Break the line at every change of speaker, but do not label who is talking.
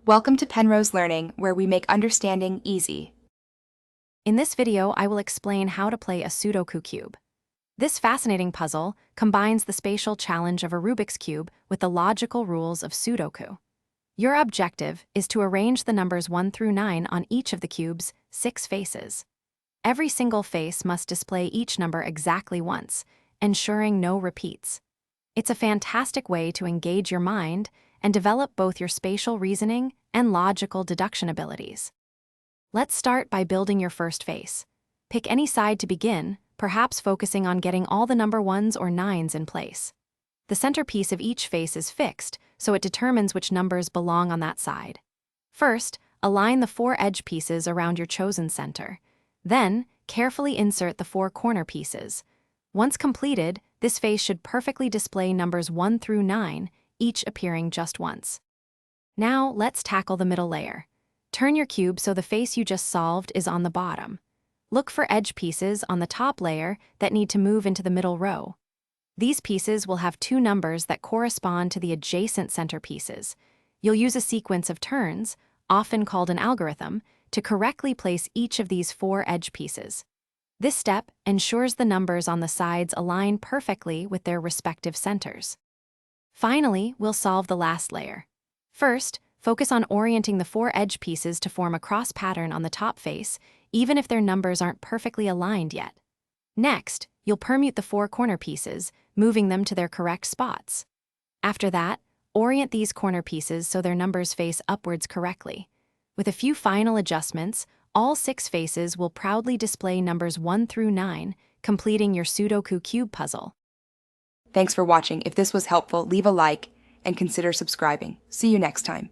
Welcome to Penrose Learning, where we make understanding easy.
In this video, I will explain how to play a Sudoku Cube. This fascinating puzzle combines the spatial challenge of a Rubik's Cube with the logical rules of Sudoku. Your objective is to arrange the numbers 1 through 9 on each of the cube's 6 faces. Every single face must display each number exactly once, ensuring no repeats. It's a fantastic way to engage your mind and develop both your spatial reasoning and logical deduction abilities. Let's start by building your first face. Pick any side to begin, perhaps focusing on getting all the number 1s or 9s in place. The centerpiece of each face is fixed, so it determines which numbers belong on that side. First, align the 4 edge pieces around your chosen center. Then, carefully insert the 4 corner pieces. Once completed, this face should perfectly display numbers 1 through 9, each appearing just once. Now, let's tackle the middle layer. Turn your cube so the face you just solved is on the bottom. Look for edge pieces on the top layer that need to move into the middle row. These pieces will have 2 numbers that correspond to the adjacent center pieces. You'll use a sequence of turns, often called an algorithm, to correctly place each of these 4 edge pieces. This step ensures the numbers on the sides align perfectly with their respective centers. Finally, we'll solve the last layer. First, focus on orienting the 4 edge pieces to form a cross pattern on the top face, even if their numbers aren't perfectly aligned yet. Next, you'll permute the 4 corner pieces, moving them to their correct spots. After that, orient these corner pieces so their numbers face upwards correctly. With a few final adjustments, all 6 faces will proudly display numbers 1 through 9, completing your Sudoku Cube puzzle.
Thanks for watching. If this was helpful, leave a like and consider subscribing. See you next time.